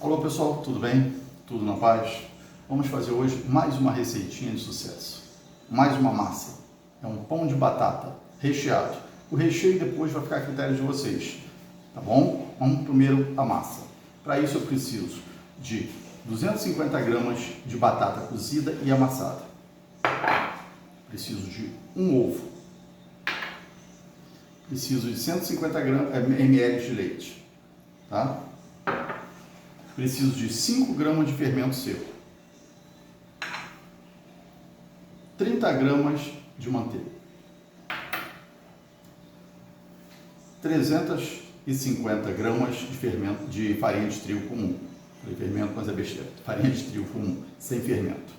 Olá pessoal, tudo bem? Tudo na paz? Vamos fazer hoje mais uma receitinha de sucesso. Mais uma massa. É um pão de batata recheado. O recheio depois vai ficar a critério de vocês, tá bom? Vamos primeiro a massa. Para isso eu preciso de 250 gramas de batata cozida e amassada. Preciso de um ovo. Preciso de 150 ml de leite, tá? Preciso de 5 gramas de fermento seco, 30 gramas de manteiga, 350 gramas de farinha de trigo comum. Falei fermento, mas é besteira. Farinha de trigo comum, sem fermento.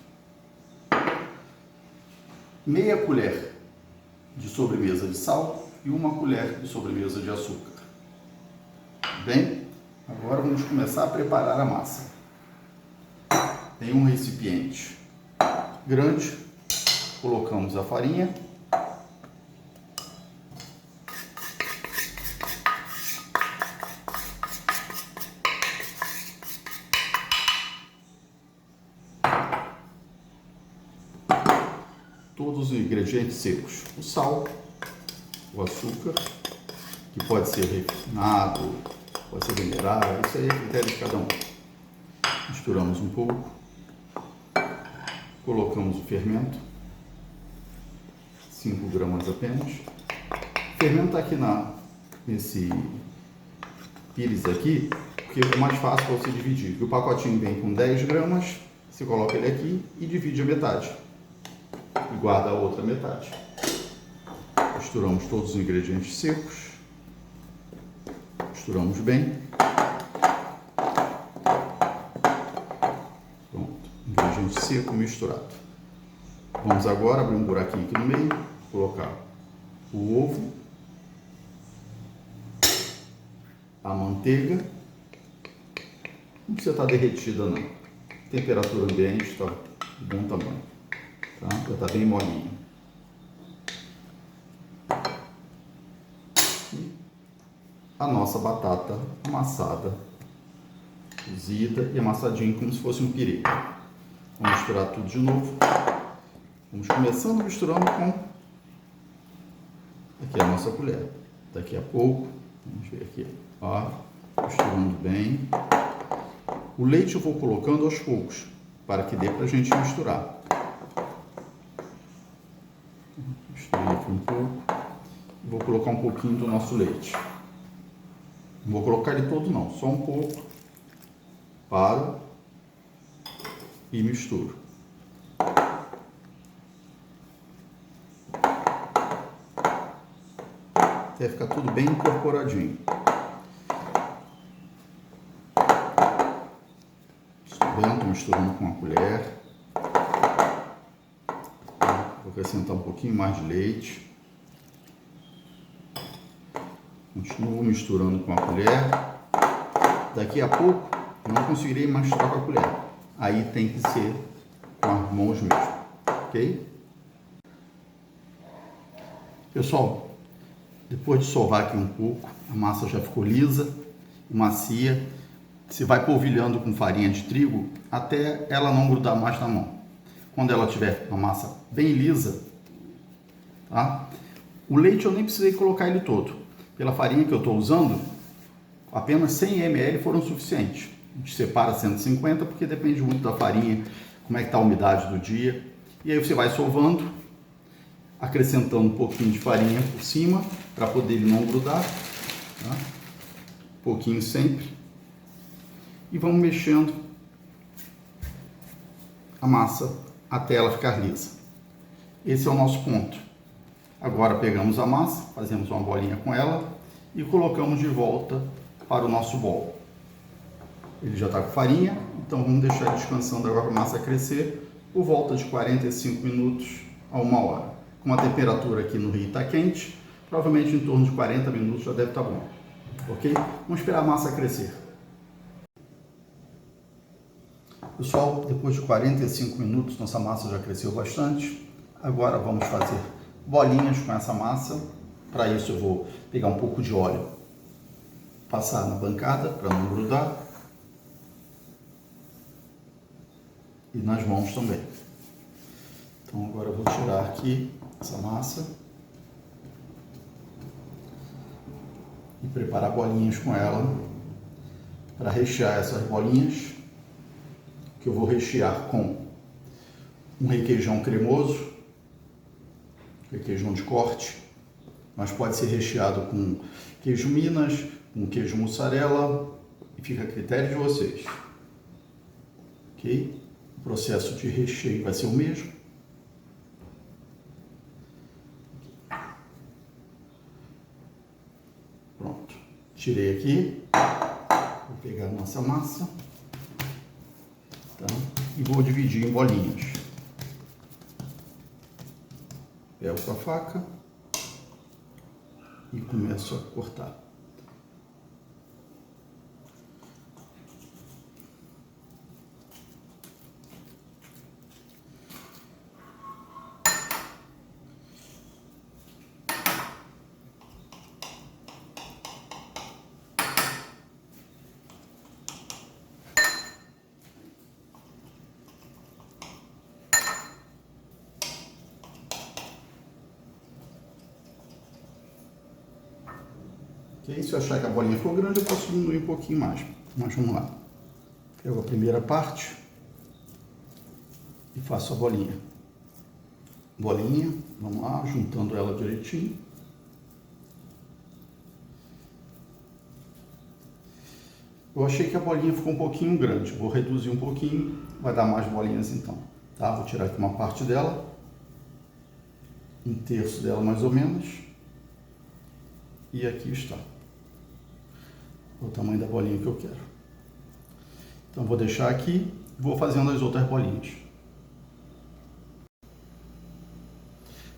Meia colher de sobremesa de sal e uma colher de sobremesa de açúcar. Bem? Agora vamos começar a preparar a massa. Em um recipiente grande, colocamos a farinha. Todos os ingredientes secos. O sal, o açúcar, que pode ser refinado, pode ser mineral, isso aí é critério de cada um. Misturamos um pouco, colocamos o fermento, 5 gramas apenas. O fermento está aqui nesse pires aqui, porque é mais fácil para você dividir. O pacotinho vem com 10 gramas, você coloca ele aqui e divide a metade. E guarda a outra metade. Misturamos todos os ingredientes secos. Misturamos bem. Pronto, ingrediente seco misturado. Vamos agora abrir um buraquinho aqui no meio, colocar o ovo, a manteiga. Não precisa estar derretida não. Temperatura ambiente está de bom tamanho. Tá? Já está bem molinho. A nossa batata amassada, cozida e amassadinha como se fosse um pirê. Vamos misturar tudo de novo. Vamos começando misturando com aqui a nossa colher. Daqui a pouco, vamos ver aqui, ó, misturando bem. O leite eu vou colocando aos poucos, para que dê para a gente misturar. Misturei aqui um pouco. Vou colocar um pouquinho do nosso leite. Não vou colocar ele todo não, só um pouco. Paro e misturo. Até ficar tudo bem incorporadinho. Estou misturando com a colher. Vou acrescentar um pouquinho mais de leite. Continuo misturando com a colher. Daqui a pouco eu não conseguirei misturar com a colher. Aí tem que ser com as mãos mesmo, ok? Pessoal, depois de sovar aqui um pouco, a massa já ficou lisa e macia. Você vai polvilhando com farinha de trigo até ela não grudar mais na mão. Quando ela tiver uma massa bem lisa, tá? O leite eu nem precisei colocar ele todo. Pela farinha que eu estou usando, apenas 100 ml foram suficientes. A gente separa 150 porque depende muito da farinha, como é que está a umidade do dia. E aí você vai sovando, acrescentando um pouquinho de farinha por cima, para poder ele não grudar. Tá? Um pouquinho sempre. E vamos mexendo a massa até ela ficar lisa. Esse é o nosso ponto. Agora pegamos a massa, fazemos uma bolinha com ela e colocamos de volta para o nosso bol. Ele já está com farinha, então vamos deixar ele descansando agora para a massa crescer por volta de 45 minutos a 1 hora. Como a temperatura aqui no Rio está quente, provavelmente em torno de 40 minutos já deve estar bom. Ok? Vamos esperar a massa crescer. Pessoal, depois de 45 minutos nossa massa já cresceu bastante. Agora vamos fazer bolinhas com essa massa. Para isso eu vou pegar um pouco de óleo, passar na bancada para não grudar. e nas mãos também. Então agora eu vou tirar aqui essa massa e preparar bolinhas com ela para rechear essas bolinhas, que eu vou rechear com um requeijão cremoso, requeijão de corte, mas pode ser recheado com queijo Minas, com queijo mussarela, e fica a critério de vocês. Ok? O processo de recheio vai ser o mesmo. Pronto. Tirei aqui. Vou pegar a nossa massa. Tá? E vou dividir em bolinhas. Pego com a faca e começo a cortar. Okay? Se eu achar que a bolinha ficou grande, eu posso diminuir um pouquinho mais. Mas vamos lá. Pego a primeira parte e faço a bolinha. Bolinha, vamos lá, juntando ela direitinho. Eu achei que a bolinha ficou um pouquinho grande. Vou reduzir um pouquinho, vai dar mais bolinhas então. Tá? Vou tirar aqui uma parte dela. Um terço dela mais ou menos. E aqui está o tamanho da bolinha que eu quero. Então vou deixar aqui e vou fazendo as outras bolinhas.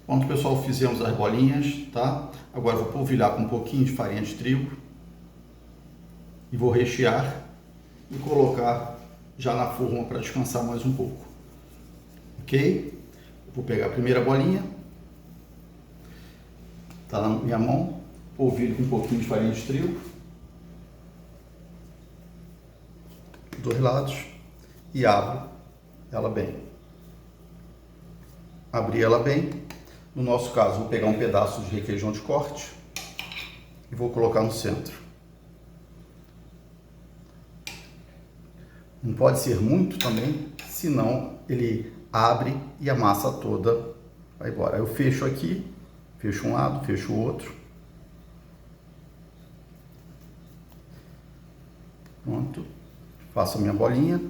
Pronto, pessoal, fizemos as bolinhas, tá? Agora vou polvilhar com um pouquinho de farinha de trigo e vou rechear e colocar já na forma para descansar mais um pouco. Ok? Vou pegar a primeira bolinha, tá na minha mão, polvilho com um pouquinho de farinha de trigo, dois lados, e abro ela bem. Abri ela bem. No nosso caso, vou pegar um pedaço de requeijão de corte e vou colocar no centro. Não pode ser muito também, senão ele abre e a massa toda vai embora. Eu fecho aqui, fecho um lado, fecho o outro. Pronto. Faço a minha bolinha.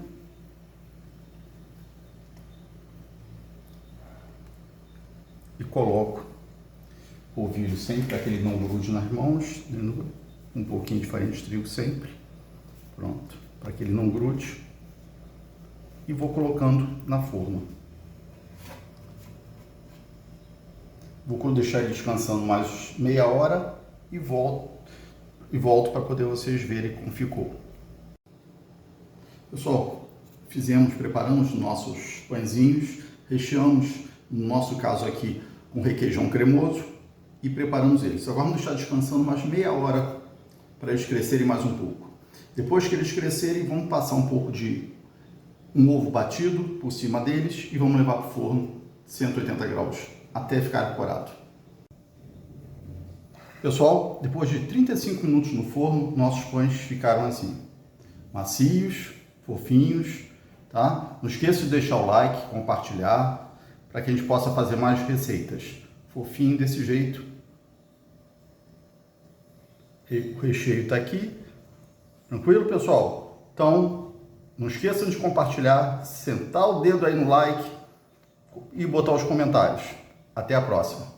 E coloco o polvilho sempre para que ele não grude nas mãos. Um pouquinho de farinha de trigo sempre. Pronto. Para que ele não grude. E vou colocando na forma. Vou deixar ele descansando mais meia hora e volto para poder vocês verem como ficou. Pessoal, preparamos nossos pãezinhos, recheamos, no nosso caso aqui, com requeijão cremoso e preparamos eles. Agora vamos deixar descansando mais meia hora para eles crescerem mais um pouco. Depois que eles crescerem, vamos passar um pouco de um ovo batido por cima deles e vamos levar para o forno 180 graus até ficar corado. Pessoal, depois de 35 minutos no forno, nossos pães ficaram assim, macios, fofinhos, tá? Não esqueça de deixar o like, compartilhar, para que a gente possa fazer mais receitas. Fofinho desse jeito. O recheio está aqui. Tranquilo, pessoal? Então, não esqueçam de compartilhar, sentar o dedo aí no like e botar os comentários. Até a próxima.